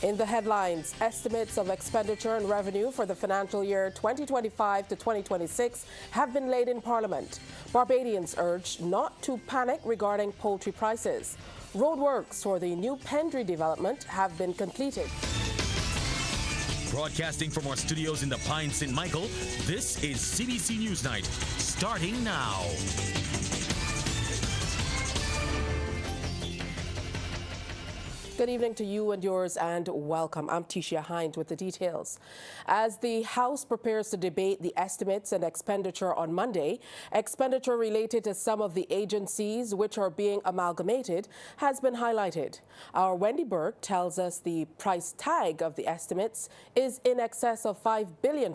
In the headlines, estimates of expenditure and revenue for the financial year 2025 to 2026 have been laid in Parliament. Barbadians urged not to panic regarding poultry prices. Roadworks for the new Pendry development have been completed. Broadcasting from our studios in the Pine St. Michael, this is CBC NewsNight, starting now. Good evening to you and yours, and welcome. I'm Tisha Hines with the details. As the House prepares to debate the estimates and expenditure on Monday, expenditure related to some of the agencies which are being amalgamated has been highlighted. Our Wendy Burke tells us the price tag of the estimates is in excess of $5 billion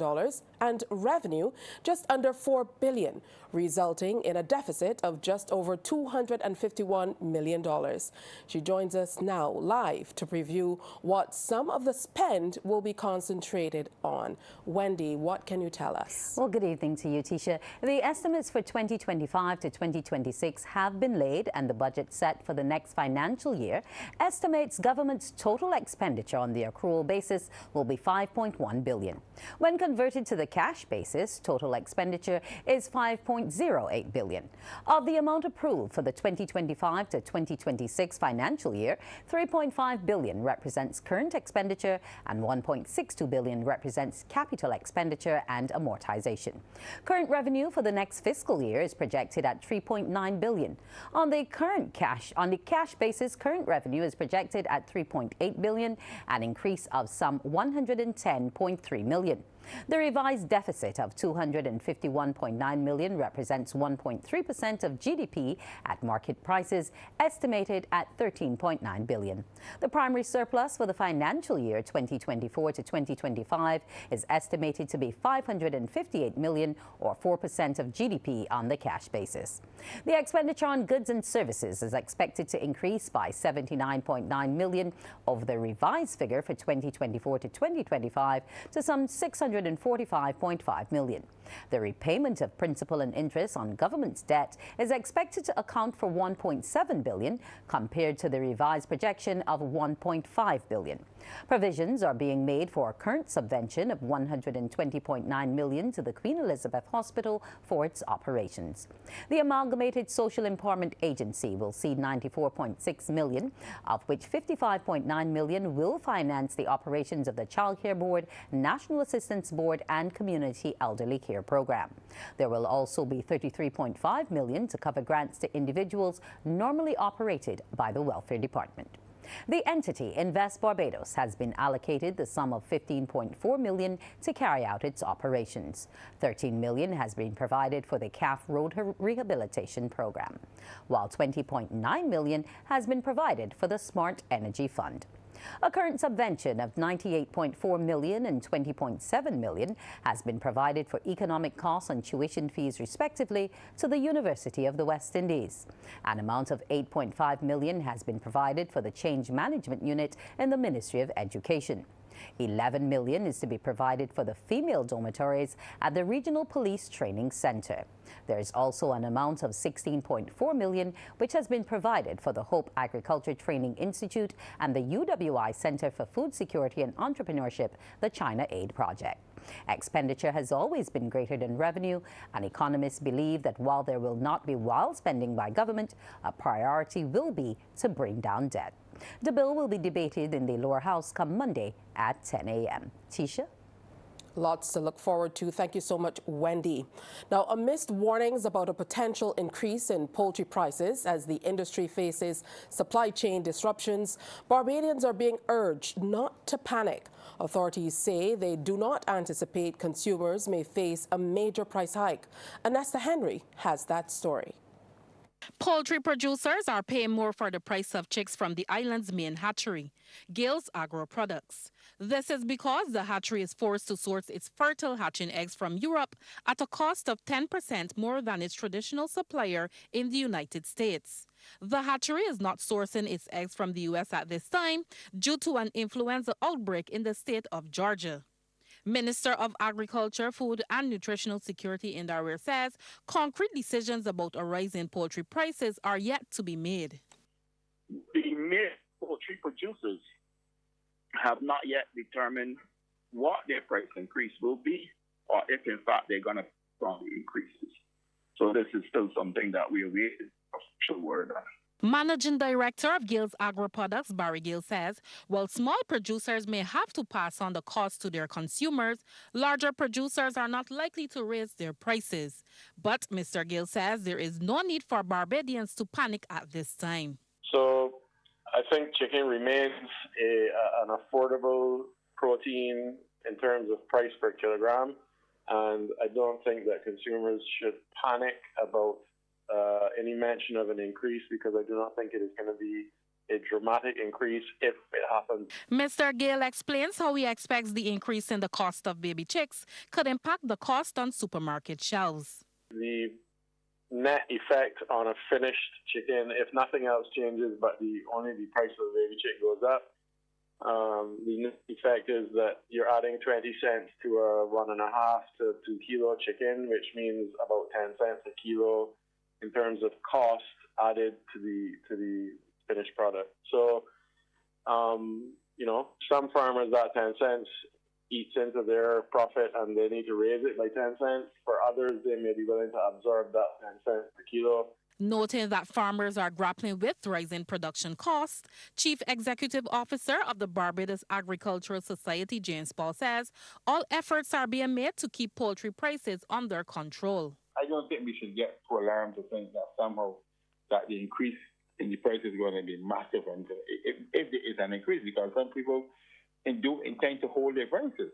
and revenue just under $4 billion, resulting in a deficit of just over $251 million. She joins us now live to preview what some of the spend will be concentrated on. Wendy, what can you tell us? Well, good evening to you, Tisha. The estimates for 2025 to 2026 have been laid, and the budget set for the next financial year estimates government's total expenditure on the accrual basis will be $5.1 billion. When converted to the cash basis, total expenditure is $5.08 billion. Of the amount approved for the 2025 to 2026 financial year, $3.5 billion represents current expenditure and $1.62 billion represents capital expenditure and amortization. Current revenue for the next fiscal year is projected at $3.9 billion. On the cash basis, current revenue is projected at $3.8 billion, an increase of some $110.3 million. The revised deficit of $251.9 million represents 1.3% of GDP at market prices, estimated at $13.9 billion. The primary surplus for the financial year 2024 to 2025 is estimated to be $558 million, or 4% of GDP on the cash basis. The expenditure on goods and services is expected to increase by $79.9 million over the revised figure for 2024 to 2025 to some $645.5 million. The repayment of principal and interest on government's debt is expected to account for $1.7 billion compared to the revised projection of $1.5 billion. Provisions are being made for a current subvention of $120.9 million to the Queen Elizabeth Hospital for its operations. The Amalgamated Social Empowerment Agency will see $94.6 million, of which $55.9 million will finance the operations of the Child Care Board, National Assistance Board, and Community Elderly Care Program. There will also be $33.5 million to cover grants to individuals normally operated by the Welfare Department. The entity, Invest Barbados, has been allocated the sum of $15.4 million to carry out its operations. $13 million has been provided for the CAF Road Rehabilitation Program, while $20.9 million has been provided for the Smart Energy Fund. A current subvention of $98.4 million and $20.7 million has been provided for economic costs and tuition fees, respectively, to the University of the West Indies. An amount of $8.5 million has been provided for the Change Management Unit in the Ministry of Education. $11 million is to be provided for the female dormitories at the Regional Police Training Center. There is also an amount of $16.4 million which has been provided for the Hope Agriculture Training Institute and the UWI Center for Food Security and Entrepreneurship, the China Aid Project. Expenditure has always been greater than revenue, and economists believe that while there will not be wild spending by government, a priority will be to bring down debt. The bill will be debated in the lower house come Monday at 10 a.m. Tisha? Lots to look forward to. Thank you so much, Wendy. Now, amidst warnings about a potential increase in poultry prices as the industry faces supply chain disruptions, Barbadians are being urged not to panic. Authorities say they do not anticipate consumers may face a major price hike. Anesta Henry has that story. Poultry producers are paying more for the price of chicks from the island's main hatchery, Gales Agro Products. This is because the hatchery is forced to source its fertile hatching eggs from Europe at a cost of 10% more than its traditional supplier in the United States. The hatchery is not sourcing its eggs from the U.S. at this time due to an influenza outbreak in the state of Georgia. Minister of Agriculture, Food and Nutritional Security Indarir says concrete decisions about a rise in poultry prices are yet to be made. The main poultry producers have not yet determined what their price increase will be, or if in fact they're going to fund the increases. So this is still something that we are waiting for official word on. Managing Director of Gill's Agro Products, Barry Gill, says while small producers may have to pass on the cost to their consumers, larger producers are not likely to raise their prices. But Mr. Gill says there is no need for Barbadians to panic at this time. So I think chicken remains an affordable protein in terms of price per kilogram, and I don't think that consumers should panic about any mention of an increase, because I do not think it is going to be a dramatic increase if it happens. Mr. Gill explains how he expects the increase in the cost of baby chicks could impact the cost on supermarket shelves. The net effect on a finished chicken, if nothing else changes, but only the price of the baby chick goes up, the net effect is that you're adding 20 cents to a 1.5 to 2 kilo chicken, which means about 10 cents a kilo in terms of cost added to the finished product. So, some farmers, that 10 cents eats into their profit and they need to raise it by 10 cents. For others, they may be willing to absorb that 10 cents per kilo. Noting that farmers are grappling with rising production costs, Chief Executive Officer of the Barbados Agricultural Society, James Paul, says all efforts are being made to keep poultry prices under control. I don't think we should get too alarmed to think that somehow that the increase in the price is going to be massive, and if there is an increase, because some people do intend to hold their prices.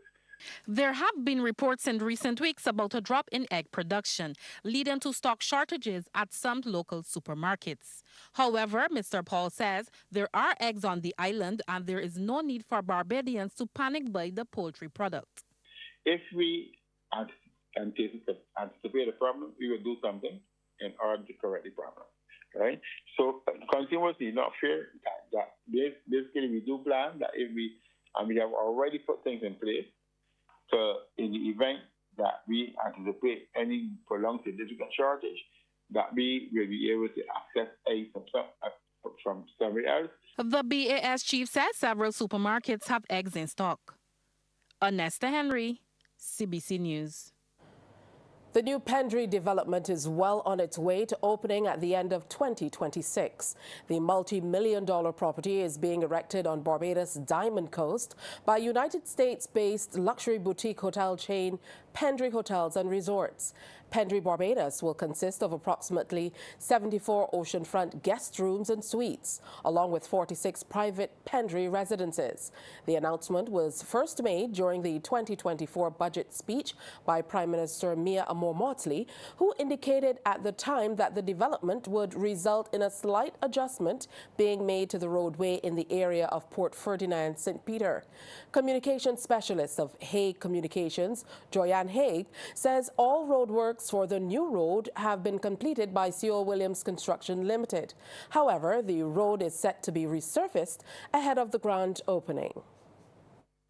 There have been reports in recent weeks about a drop in egg production, leading to stock shortages at some local supermarkets. However, Mr. Paul says there are eggs on the island and there is no need for Barbadians to panic buy the poultry product. If we anticipate a problem, we will do something in order to correct the problem, right? So consumers need not fear that basically we do plan that we have already put things in place. So in the event that we anticipate any prolonged significant shortage, that we will be able to access eggs from somewhere else. The BAS chief says several supermarkets have eggs in stock. Onesta Henry, CBC News. The new Pendry development is well on its way to opening at the end of 2026. The multi-million-dollar property is being erected on Barbados' Diamond Coast by United States-based luxury boutique hotel chain Pendry Hotels and Resorts. Pendry Barbados will consist of approximately 74 oceanfront guest rooms and suites, along with 46 private Pendry residences. The announcement was first made during the 2024 budget speech by Prime Minister Mia Motley, who indicated at the time that the development would result in a slight adjustment being made to the roadway in the area of Port Ferdinand St. Peter. Communications specialist of Hague Communications, Joyanne Hague, says all roadworks for the new road have been completed by C.O. Williams Construction Limited. However, the road is set to be resurfaced ahead of the grand opening.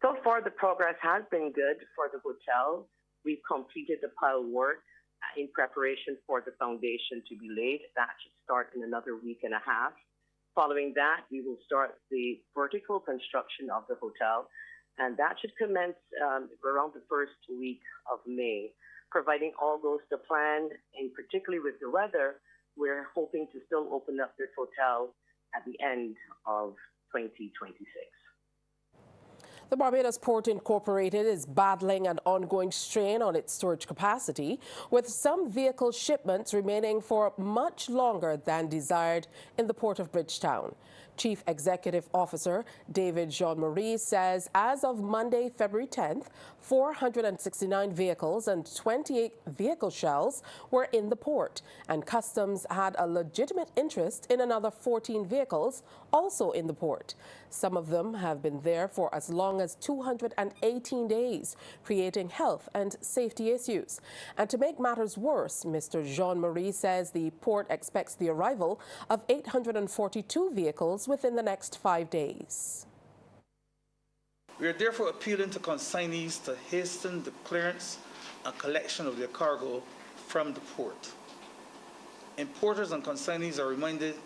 So far, the progress has been good for the hotel. We've completed the pile work in preparation for the foundation to be laid. That should start in another week and a half. Following that, we will start the vertical construction of the hotel, and that should commence around the first week of May. Providing all goes to plan, and particularly with the weather, we're hoping to still open up this hotel at the end of 2026. The Barbados Port Incorporated is battling an ongoing strain on its storage capacity, with some vehicle shipments remaining for much longer than desired in the Port of Bridgetown. Chief Executive Officer David Jean-Marie says as of Monday, February 10th, 469 vehicles and 28 vehicle shells were in the port, and Customs had a legitimate interest in another 14 vehicles also in the port. Some of them have been there for as long as 218 days, creating health and safety issues. And to make matters worse, Mr. Jean-Marie says the port expects the arrival of 842 vehicles within the next 5 days. We are therefore appealing to consignees to hasten the clearance and collection of their cargo from the port. Importers and consignees are reminded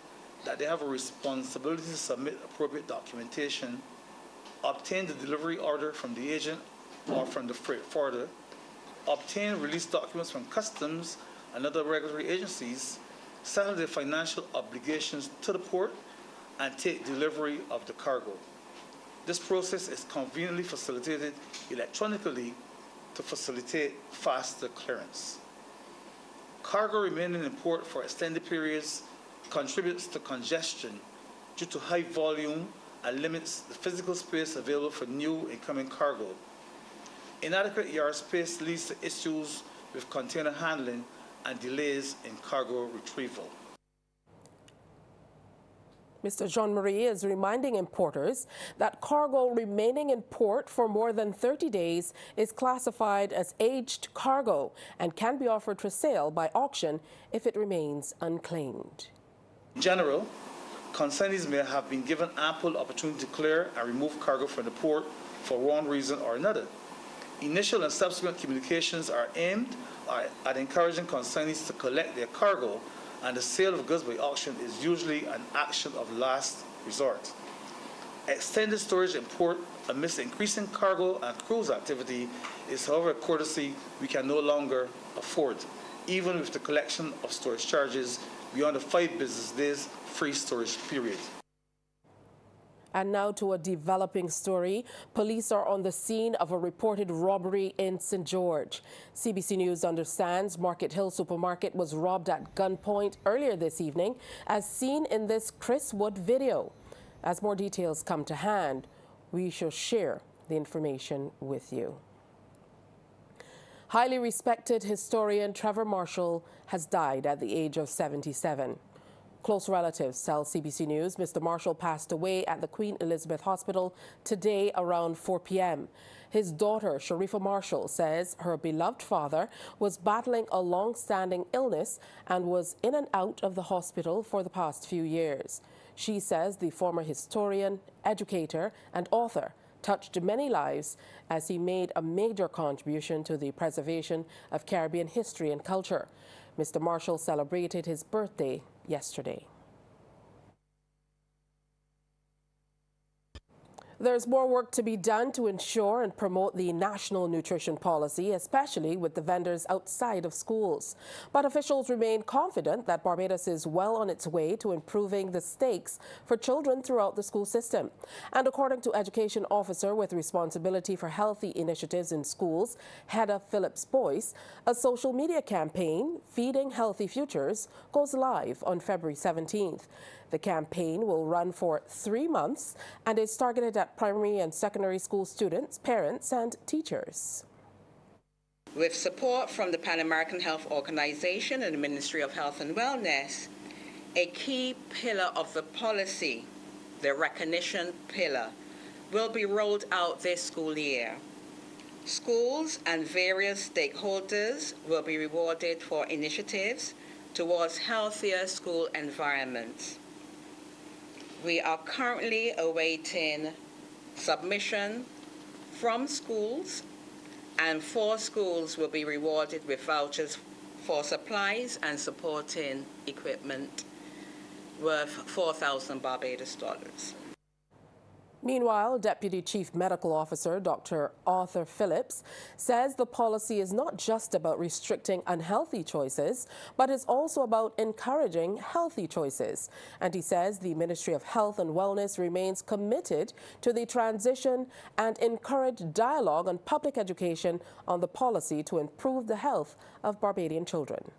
that they have a responsibility to submit appropriate documentation obtain the delivery order from the agent or from the freight forwarder, obtain release documents from customs and other regulatory agencies, settle their financial obligations to the port, and take delivery of the cargo. This process is conveniently facilitated electronically to facilitate faster clearance. Cargo remaining in port for extended periods contributes to congestion due to high volume and limits the physical space available for new incoming cargo. Inadequate yard space leads to issues with container handling and delays in cargo retrieval. Mr. Jean-Marie is reminding importers that cargo remaining in port for more than 30 days is classified as aged cargo and can be offered for sale by auction if it remains unclaimed. In general, consignees may have been given ample opportunity to clear and remove cargo from the port for one reason or another. Initial and subsequent communications are aimed at encouraging consignees to collect their cargo, and the sale of goods by auction is usually an action of last resort. Extended storage in port amidst increasing cargo and cruise activity is, however, a courtesy we can no longer afford, even with the collection of storage charges beyond the 5 business days free storage period. And now to a developing story. Police are on the scene of a reported robbery in St. George. CBC News understands Market Hill Supermarket was robbed at gunpoint earlier this evening, as seen in this Chris Wood video. As more details come to hand, we shall share the information with you. Highly respected historian Trevor Marshall has died at the age of 77. Close relatives tell CBC News Mr. Marshall passed away at the Queen Elizabeth Hospital today around 4 p.m. His daughter, Sharifa Marshall, says her beloved father was battling a long-standing illness and was in and out of the hospital for the past few years. She says the former historian, educator, and author touched many lives as he made a major contribution to the preservation of Caribbean history and culture. Mr. Marshall celebrated his birthday yesterday. There's more work to be done to ensure and promote the national nutrition policy, especially with the vendors outside of schools. But officials remain confident that Barbados is well on its way to improving the stakes for children throughout the school system. And according to Education Officer with responsibility for healthy initiatives in schools, Hedda Phillips-Boyce, a social media campaign, Feeding Healthy Futures, goes live on February 17th. The campaign will run for 3 months and is targeted at primary and secondary school students, parents, and teachers. With support from the Pan American Health Organization and the Ministry of Health and Wellness, a key pillar of the policy, the recognition pillar, will be rolled out this school year. Schools and various stakeholders will be rewarded for initiatives towards healthier school environments. We are currently awaiting submission from schools, and 4 schools will be rewarded with vouchers for supplies and supporting equipment worth 4,000 Barbados dollars. Meanwhile, Deputy Chief Medical Officer Dr. Arthur Phillips says the policy is not just about restricting unhealthy choices, but is also about encouraging healthy choices. And he says the Ministry of Health and Wellness remains committed to the transition and encourage dialogue on public education on the policy to improve the health of Barbadian children.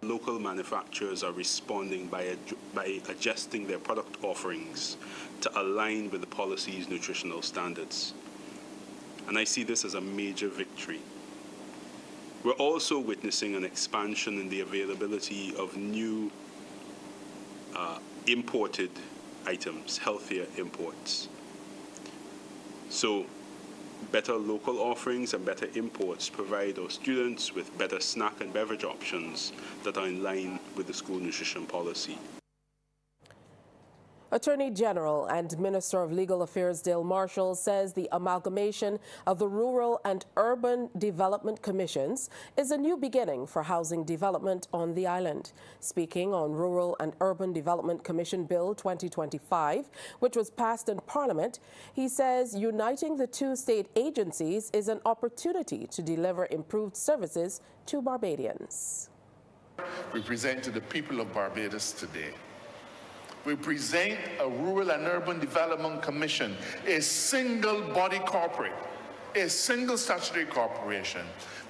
Local manufacturers are responding by adjusting their product offerings to align with the policy's nutritional standards. And I see this as a major victory. We're also witnessing an expansion in the availability of new imported items, healthier imports. So better local offerings and better imports provide our students with better snack and beverage options that are in line with the school nutrition policy. Attorney General and Minister of Legal Affairs Dale Marshall says the amalgamation of the Rural and Urban Development Commissions is a new beginning for housing development on the island. Speaking on Rural and Urban Development Commission Bill 2025, which was passed in Parliament, he says uniting the two state agencies is an opportunity to deliver improved services to Barbadians. We present to the people of Barbados today. We present a Rural and Urban Development Commission, a single body corporate, a single statutory corporation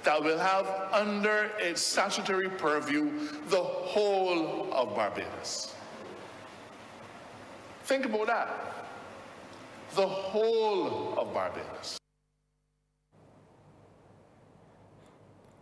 that will have under its statutory purview the whole of Barbados. Think about that. The whole of Barbados.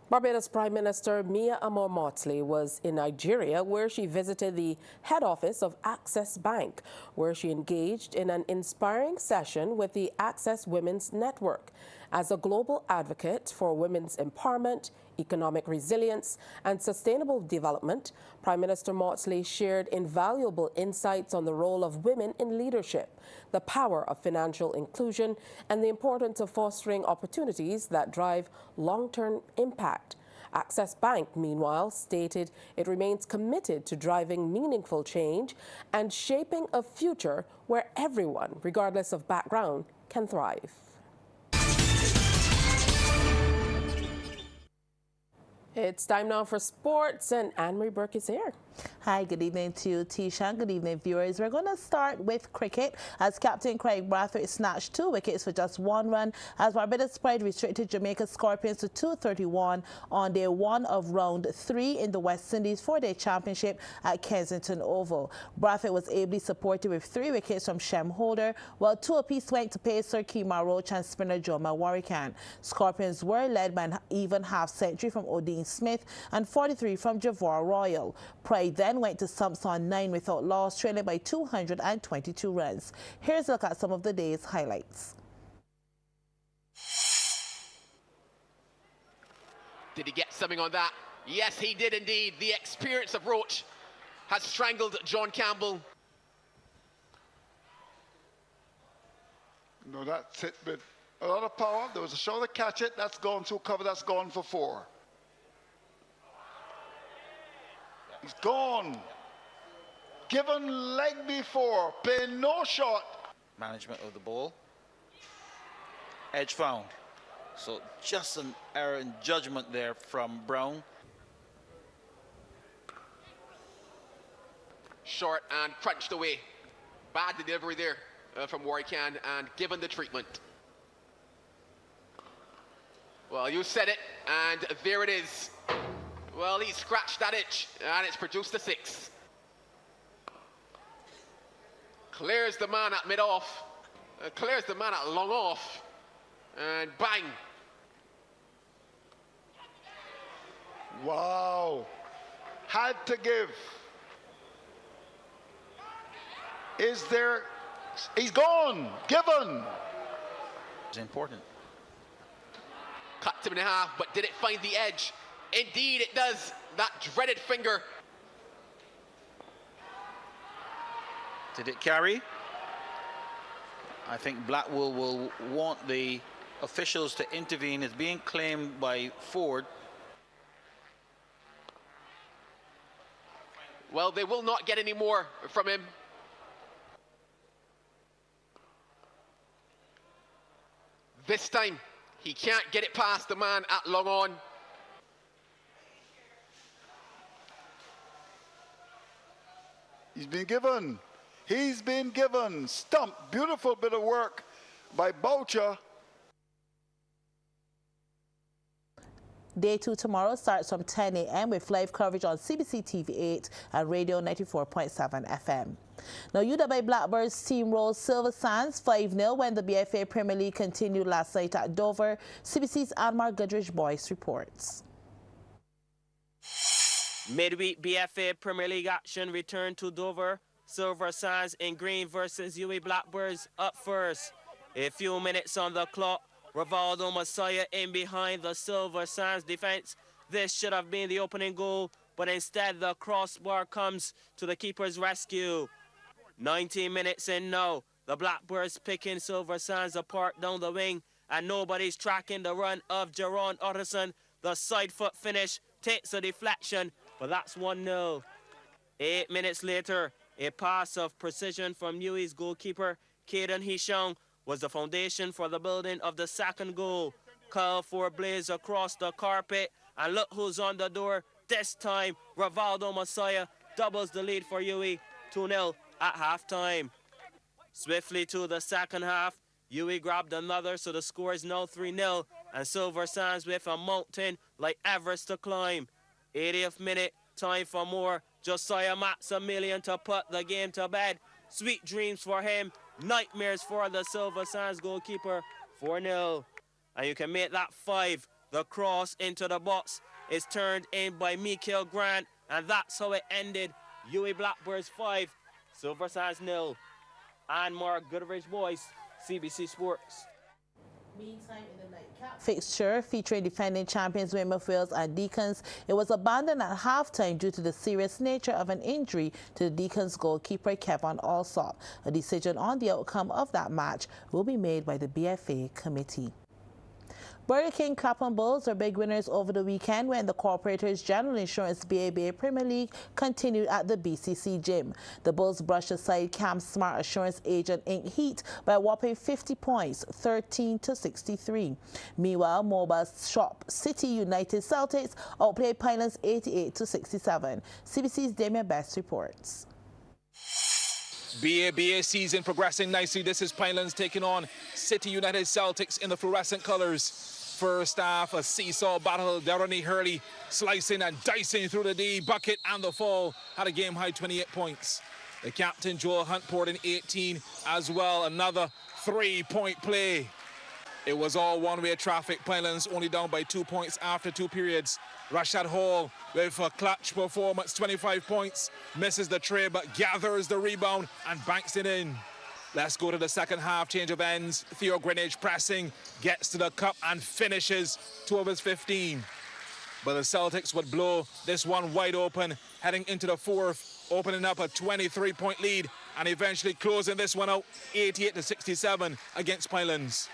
Barbados Prime Minister Mia Amor-Maudsley was in Nigeria, where she visited the head office of Access Bank, where she engaged in an inspiring session with the Access Women's Network. As a global advocate for women's empowerment, economic resilience, and sustainable development, Prime Minister Maudsley shared invaluable insights on the role of women in leadership, the power of financial inclusion, and the importance of fostering opportunities that drive long-term impact. Access Bank, meanwhile, stated it remains committed to driving meaningful change and shaping a future where everyone, regardless of background, can thrive. It's time now for sports, and Anne-Marie Burke is here. Hi, good evening to you, Tisha. Good evening, viewers. We're going to start with cricket as Captain Craig Brathwaite snatched 2 wickets for just 1 run as Barbados Pride restricted Jamaica Scorpions to 231 on day 1 of round 3 in the West Indies 4-day championship at Kensington Oval. Brathwaite was ably supported with 3 wickets from Shem Holder, while 2 apiece went to pacer Kemar Roach and spinner Joma Warrican. Scorpions were led by an even half-century from Odin Smith and 43 from Javor Royal. Pride then went to stumps on 9 without loss, trailing by 222 runs. Here's a look at some of the day's highlights. Did he get something on that? Yes, he did indeed. The experience of Roach has strangled John Campbell. No, that's it with a lot of power. There was a shot to catch it. That's gone through cover. That's gone for 4. He's gone. Given leg before, play no shot. Management of the ball. Edge found. So just an error in judgment there from Brown. Short and crunched away. Bad delivery there from Warrican and given the treatment. Well, you said it, and there it is. Well, he scratched that itch, and it's produced a 6. Clears the man at mid-off, clears the man at long-off, and bang. Wow. Had to give. Is there... He's gone. Given. It's important. Cut him in half, but did it find the edge? Indeed it does. That dreaded finger. Did it carry? I think Blackwell will want the officials to intervene. It's being claimed by Ford. Well, they will not get any more from him. This time, he can't get it past the man at long on. He's been given. He's been given. Stump. Beautiful bit of work by Boucher. Day 2 tomorrow starts from 10 a.m. with live coverage on CBC TV 8 and Radio 94.7 FM. Now, UW Blackbirds steamrolled Silver Sands 5-0 when the BFA Premier League continued last night at Dover. CBC's Anmar Goodrich Boyce reports. Midweek BFA Premier League action returned to Dover. Silver Sands in green versus UW Blackbirds up first. A few minutes on the clock. Rivaldo Messiah in behind the Silver Sands defense. This should have been the opening goal, but instead the crossbar comes to the keeper's rescue. 19 minutes in now. The Blackbirds picking Silver Sands apart down the wing, and nobody's tracking the run of Jerron Utterson. The side foot finish takes a deflection, but that's 1-0. 8 minutes later, a pass of precision from UWI's goalkeeper, Caden Hishong, was the foundation for the building of the second goal. Curl for Blaze across the carpet, and look who's on the door. This time, Rivaldo Messiah doubles the lead for UWI, 2-0 at halftime. Swiftly to the second half, UWI grabbed another, so the score is now 3-0, and Silver Sands with a mountain like Everest to climb. 80th minute, time for more. Josiah Maximilian to put the game to bed. Sweet dreams for him, nightmares for the Silver Sands goalkeeper, 4-0. And you can make that 5. The cross into the box is turned in by Mikael Grant, and that's how it ended. UWI Blackbirds 5, Silver Sands 0. And Mark Goodrich voice, CBC Sports. Meantime, in the nightcap fixture featuring defending champions Weymouth Wales and Deacons, it was abandoned at halftime due to the serious nature of an injury to the Deacons goalkeeper Kevin Alsop. A decision on the outcome of that match will be made by the BFA committee. Burger King Clapham Bulls are big winners over the weekend when the Corporators General Insurance BABA Premier League continued at the BCC Gym. The Bulls brushed aside Cam Smart Assurance Agent Inc. Heat by a whopping 50 points, 13-63. Meanwhile, Mobile Shop City United Celtics outplayed Pinelands 88-67. CBC's Damien Best reports. BABA season progressing nicely. This is Pinelands taking on City United Celtics in the fluorescent colors. First half, a seesaw battle. Darren Hurley slicing and dicing through the D. Bucket and the fall had a game-high 28 points. The captain, Joel Hunt, poured in 18 as well. Another 3-point play. It was all one-way traffic. Pinelands only down by 2 points after 2 periods. Rashad Hall with a clutch performance, 25 points. Misses the tray but gathers the rebound and banks it in. Let's go to the second half, change of ends. Theo Greenwich pressing, gets to the cup and finishes 2 of his 15. But the Celtics would blow this one wide open, heading into the fourth, opening up a 23-point lead and eventually closing this one out 88-67 against Pinelands.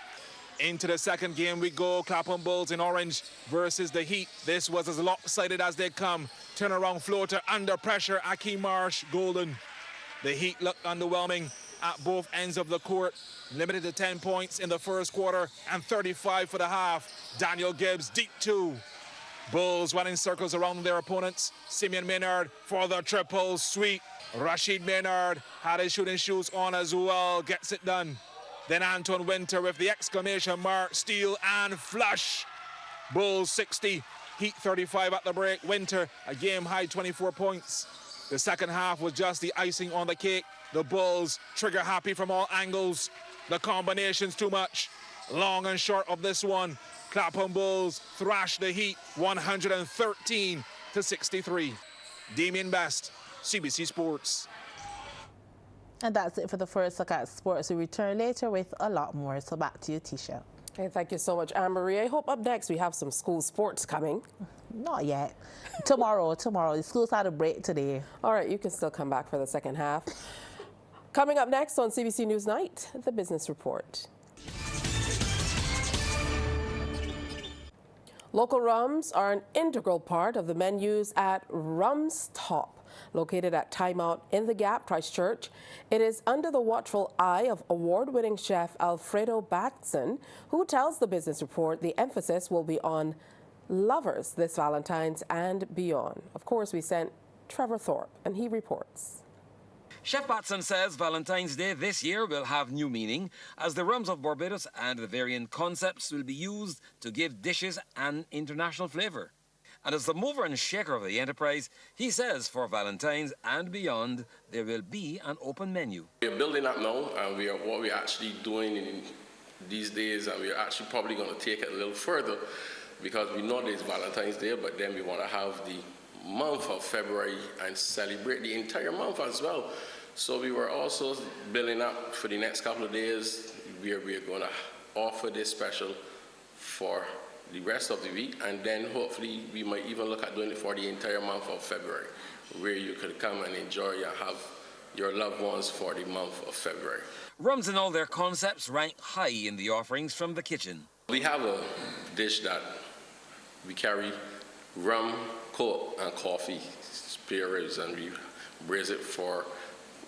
Into the second game we go. Clapham Bulls in orange versus the Heat. This was as lopsided as they come. Turnaround floater under pressure. Akeem Marsh, golden. The Heat looked underwhelming at both ends of the court. Limited to 10 points in the first quarter and 35 for the half. Daniel Gibbs, deep 2. Bulls running circles around their opponents. Simeon Maynard for the triple. Sweet. Rashid Maynard had his shooting shoes on as well. Gets it done. Then Anton Winter with the exclamation mark, steal and flush. Bulls 60, Heat 35 at the break. Winter, a game-high 24 points. The second half was just the icing on the cake. The Bulls trigger happy from all angles. The combination's too much. Long and short of this one, Clapham Bulls thrash the Heat 113-63. Damien Best, CBC Sports. And that's it for the first look at sports. We return later with a lot more. So back to you, Tisha. Okay, thank you so much, Anne-Marie. I hope up next we have some school sports coming. Not yet. Tomorrow. The schools had a break today. All right, you can still come back for the second half. Coming up next on CBC NewsNight, the Business Report. Local rums are an integral part of the menus at Rum's Top. Located at Time Out in the Gap, Christchurch. It is under the watchful eye of award-winning chef Alfredo Batson, who tells the Business Report the emphasis will be on lovers this Valentine's and beyond. Of course, we sent Trevor Thorpe, and he reports. Chef Batson says Valentine's Day this year will have new meaning, as the rums of Barbados and the variant concepts will be used to give dishes an international flavour. And as the mover and shaker of the enterprise, he says for Valentine's and beyond, there will be an open menu. We're building up now, and what we're actually doing in these days, and we're actually probably going to take it a little further, because we know there's Valentine's Day, but then we want to have the month of February and celebrate the entire month as well. So we were also building up for the next couple of days. We're going to offer this special for the rest of the week, and then hopefully we might even look at doing it for the entire month of February, where you could come and enjoy and have your loved ones for the month of February. Rums and all their concepts rank high in the offerings from the kitchen. We have a dish that we carry rum, coke, and coffee spare ribs, and we braise it for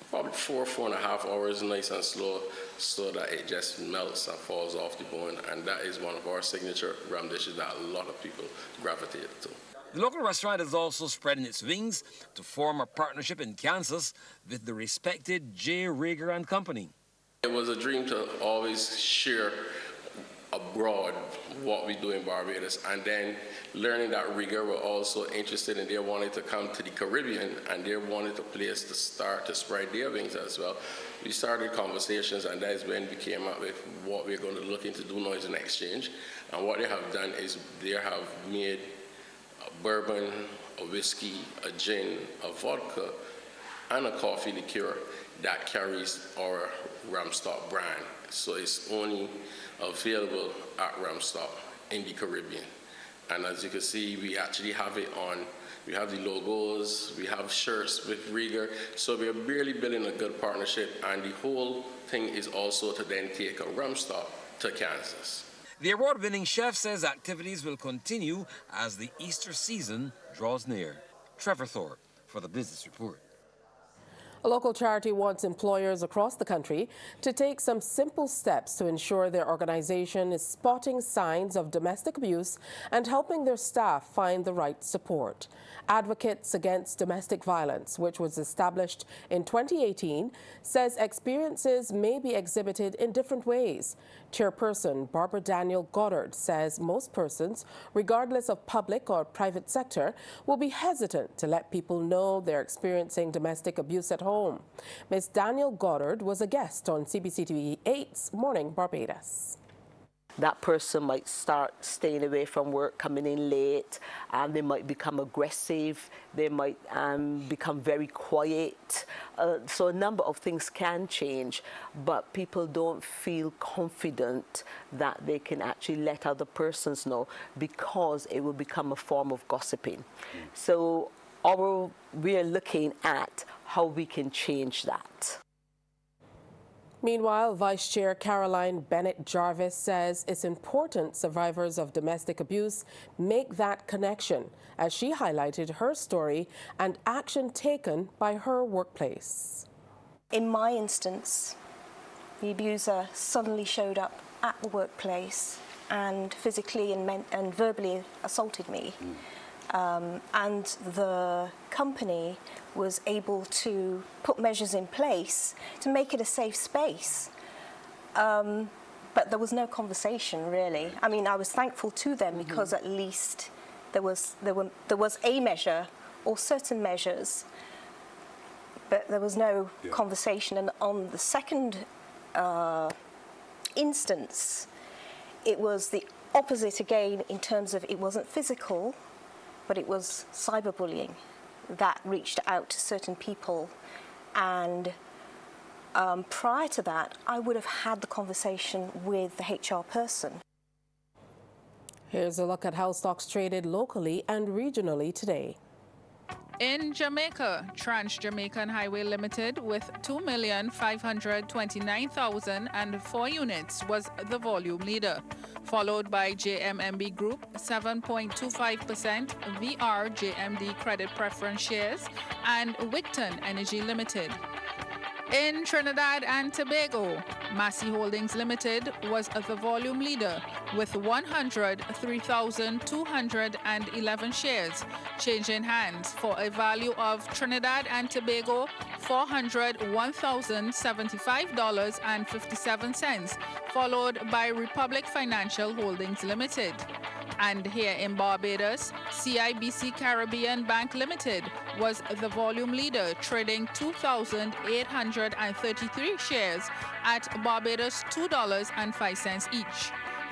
probably 4.5 hours, nice and slow, so that it just melts and falls off the bone. And that is one of our signature rum dishes that a lot of people gravitate to. The local restaurant is also spreading its wings to form a partnership in Kansas with the respected J. Rieger and Company. It was a dream to always share abroad what we do in Barbados, and then learning that Rieger were also interested and they wanted to come to the Caribbean and they wanted a place to start to spread their wings as well. We started conversations, and that is when we came up with what we're going to look into do now is an exchange. And what they have done is they have made a bourbon, a whiskey, a gin, a vodka, and a coffee liqueur that carries our Ramstock brand. So it's only available at Ramstock in the Caribbean. And as you can see, we actually have it on, we have the logos, we have shirts with Rieger. So we're really building a good partnership, and the whole thing is also to then take a Ramstock to Kansas. The award-winning chef says activities will continue as the Easter season draws near. Trevor Thorpe for the Business Report. A local charity wants employers across the country to take some simple steps to ensure their organization is spotting signs of domestic abuse and helping their staff find the right support. Advocates Against Domestic Violence, which was established in 2018, says experiences may be exhibited in different ways. Chairperson Barbara Daniel Goddard says most persons, regardless of public or private sector, will be hesitant to let people know they're experiencing domestic abuse at home. Ms. Daniel Goddard was a guest on CBC TV 8's Morning Barbados. That person might start staying away from work, coming in late, they might become aggressive, they might become very quiet. So a number of things can change, but people don't feel confident that they can actually let other persons know because it will become a form of gossiping. So we're looking at how we can change that. Meanwhile, Vice Chair Caroline Bennett Jarvis says it's important survivors of domestic abuse make that connection, as she highlighted her story and action taken by her workplace. In my instance, the abuser suddenly showed up at the workplace and physically and verbally assaulted me. And the company was able to put measures in place to make it a safe space. But there was no conversation, really. I mean, I was thankful to them because at least there was a measure or certain measures, but there was no conversation. And on the second instance, it was the opposite again in terms of it wasn't physical, but it was cyberbullying that reached out to certain people. And prior to that, I would have had the conversation with the HR person. Here's a look at how stocks traded locally and regionally today. In Jamaica, Trans-Jamaican Highway Limited with 2,529,004 units was the volume leader, followed by JMMB Group 7.25%, VR JMD Credit Preference Shares, and Wigton Energy Limited. In Trinidad and Tobago, Massey Holdings Limited was the volume leader with 103,211 shares changing hands for a value of Trinidad and Tobago $401,075.57, followed by Republic Financial Holdings Limited. And here in Barbados, CIBC Caribbean Bank Limited was the volume leader, trading 2,833 shares at Barbados $2.05 each.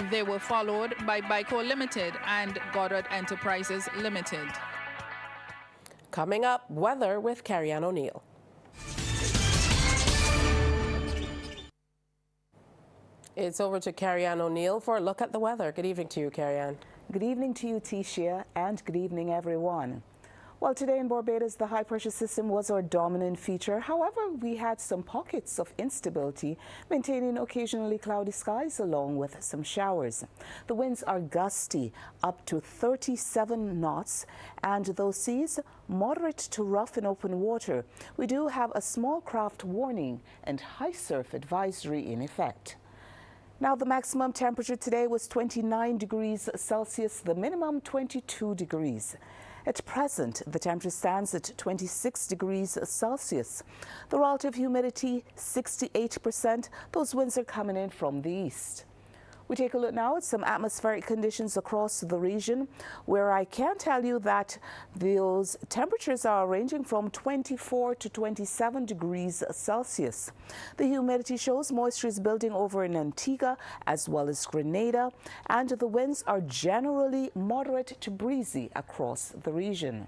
They were followed by Bico Limited and Goddard Enterprises Limited. Coming up, weather with Carrie-Ann O'Neill. It's over to Carrie-Ann O'Neill for a look at the weather. Good evening to you, Carrie-Ann. Good evening to you, Tisha, and good evening, everyone. Well, today in Barbados, the high-pressure system was our dominant feature. However, we had some pockets of instability, maintaining occasionally cloudy skies along with some showers. The winds are gusty, up to 37 knots, and those seas moderate to rough in open water. We do have a small craft warning and high surf advisory in effect. Now, the maximum temperature today was 29 degrees Celsius, the minimum 22 degrees. At present, the temperature stands at 26 degrees Celsius. The relative humidity, 68%. Those winds are coming in from the east. We take a look now at some atmospheric conditions across the region, where I can tell you that those temperatures are ranging from 24 to 27 degrees Celsius. The humidity shows moisture is building over in Antigua as well as Grenada, and the winds are generally moderate to breezy across the region.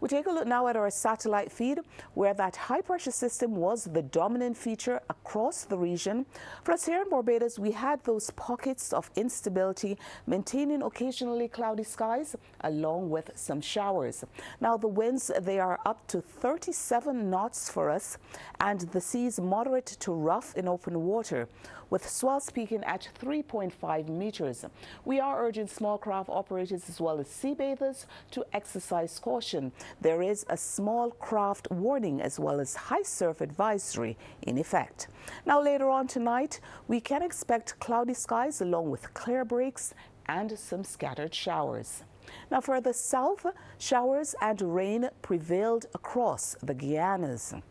We take a look now at our satellite feed, where that high-pressure system was the dominant feature across the region. For us here in Barbados, we had those pockets of instability, maintaining occasionally cloudy skies along with some showers. Now, the winds, they are up to 37 knots for us, and the seas moderate to rough in open water, with swells peaking at 3.5 meters. We are urging small craft operators as well as sea bathers to exercise caution. There is a small craft warning as well as high surf advisory in effect. Now, later on tonight, we can expect cloudy skies along with clear breaks and some scattered showers. Now, further south, showers and rain prevailed across the Guianas.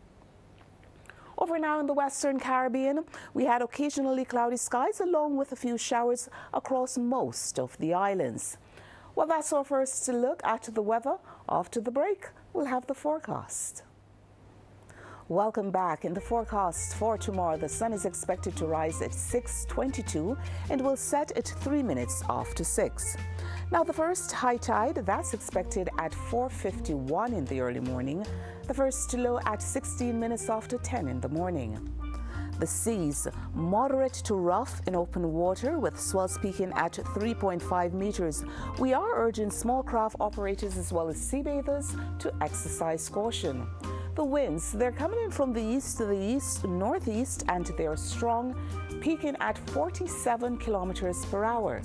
Over now in the Western Caribbean, we had occasionally cloudy skies along with a few showers across most of the islands. Well, that's our first look at the weather. After the break, we'll have the forecast. Welcome back. In the forecast for tomorrow, the sun is expected to rise at 6:22 and will set at 3 minutes after 6. Now, the first high tide, that's expected at 4:51 in the early morning. The first low at 16 minutes after 10 in the morning. The seas, moderate to rough in open water, with swells peaking at 3.5 meters. We are urging small craft operators as well as sea bathers to exercise caution. The winds, they're coming in from the east to the east-northeast, and they are strong, peaking at 47 kilometers per hour.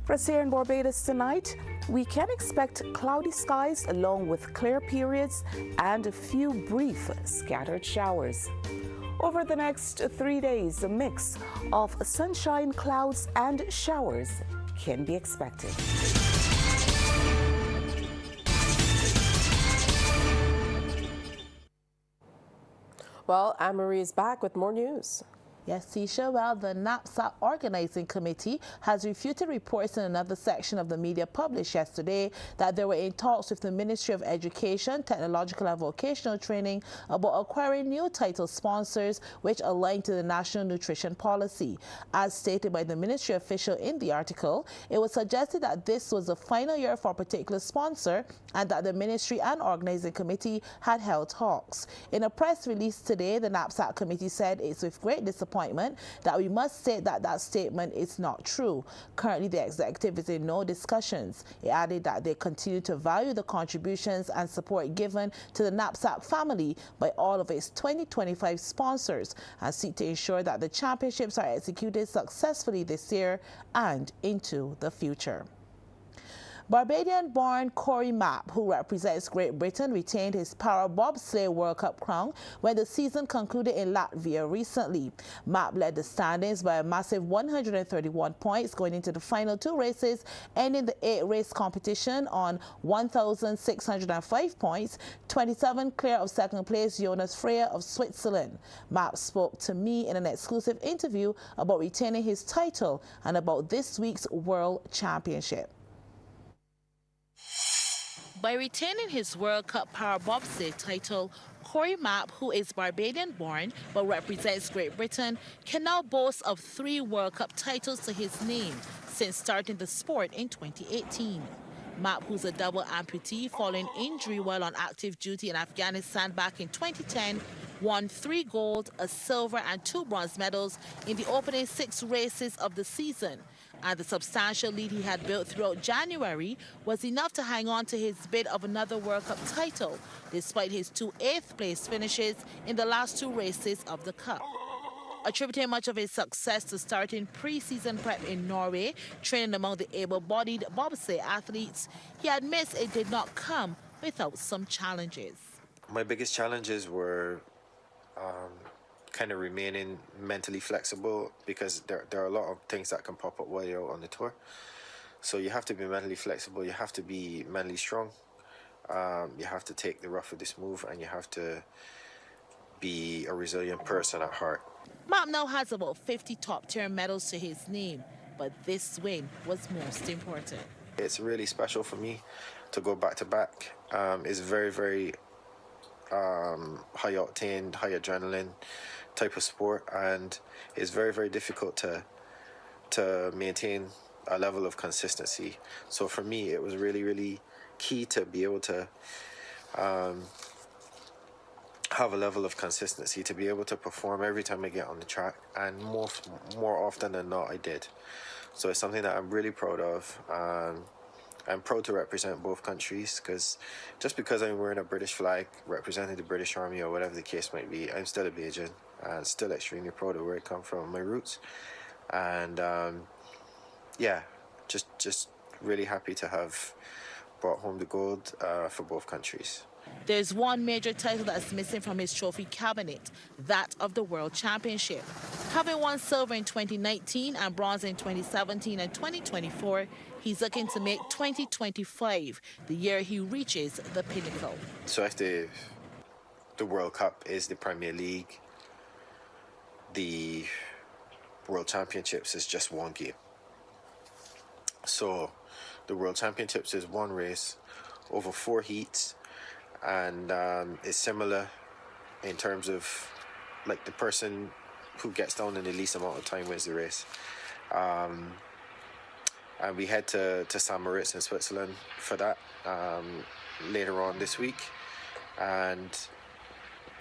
For us here in Barbados tonight, we can expect cloudy skies along with clear periods and a few brief scattered showers. Over the next 3 days, a mix of sunshine, clouds, and showers can be expected. Well, Anne-Marie is back with more news. Yes, Tisha. Well, the NAPSAC Organizing Committee has refuted reports in another section of the media published yesterday that they were in talks with the Ministry of Education, Technological and Vocational Training about acquiring new title sponsors which align to the National Nutrition Policy. As stated by the ministry official in the article, it was suggested that this was the final year for a particular sponsor and that the Ministry and Organizing Committee had held talks. In a press release today, the NAPSAC Committee said it's with great disappointment that we must state that that statement is not true. Currently, the executive is in no discussions. It added that they continue to value the contributions and support given to the NAPSAC family by all of its 2025 sponsors and seek to ensure that the championships are executed successfully this year and into the future. Barbadian-born Corey Mapp, who represents Great Britain, retained his Para Bobsleigh World Cup crown when the season concluded in Latvia recently. Mapp led the standings by a massive 131 points going into the final 2 races, ending the 8-race competition on 1,605 points, 27 clear of second place Jonas Freyer of Switzerland. Mapp spoke to me in an exclusive interview about retaining his title and about this week's World Championship. By retaining his World Cup Para Bobsleigh title, Corey Mapp, who is Barbadian-born but represents Great Britain, can now boast of 3 World Cup titles to his name since starting the sport in 2018. Mapp, who's a double amputee following injury while on active duty in Afghanistan back in 2010, won 3 gold, a silver and 2 bronze medals in the opening 6 races of the season. And the substantial lead he had built throughout January was enough to hang on to his bid of another World Cup title, despite his 2 8th-place finishes in the last 2 races of the Cup. Attributing much of his success to starting pre-season prep in Norway, training among the able-bodied bobsleigh athletes, he admits it did not come without some challenges. My biggest challenges were kind of remaining mentally flexible, because there are a lot of things that can pop up while you're out on the tour. So you have to be mentally flexible, you have to be mentally strong, you have to take the rough with the smooth, and you have to be a resilient person at heart. Map now has about 50 top-tier medals to his name, but this win was most important. It's really special for me to go back-to-back. It's very, very high octane, high adrenaline type of sport, and it's very, very difficult to maintain a level of consistency. So for me, it was really, really key to be able to have a level of consistency, to be able to perform every time I get on the track, and more often than not I did. So it's something that I'm really proud of. I'm proud to represent both countries, because just because I'm wearing a British flag, representing the British Army or whatever the case might be, I'm still a Bajan and still extremely proud of where I come from, my roots. And yeah, just really happy to have brought home the gold for both countries. There's one major title that's missing from his trophy cabinet, that of the World Championship. Having won silver in 2019 and bronze in 2017 and 2024, he's looking to make 2025 the year he reaches the pinnacle. So if the World Cup is the Premier League, the World Championships is just one game. So the World Championships is one race over 4 heats, and it's similar in terms of, like, the person who gets down in the least amount of time wins the race. And we head to St. Moritz in Switzerland for that later on this week. And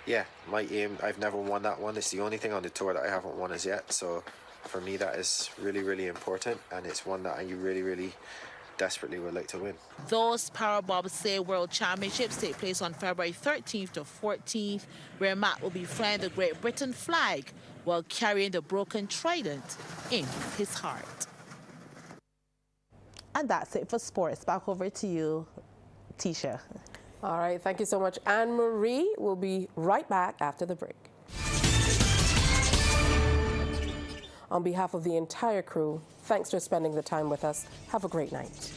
yeah, my aim, I've never won that one. It's the only thing on the tour that I haven't won as yet. So for me, that is really, really important, and it's one that I really, really desperately would like to win. Those Para Bobsleigh World Championships take place on February 13th to 14th, where Matt will be flying the Great Britain flag while carrying the broken trident in his heart. And that's it for sports. Back over to you, Tisha. All right, thank you so much, Anne-Marie. We'll be right back after the break. On behalf of the entire crew, thanks for spending the time with us. Have a great night.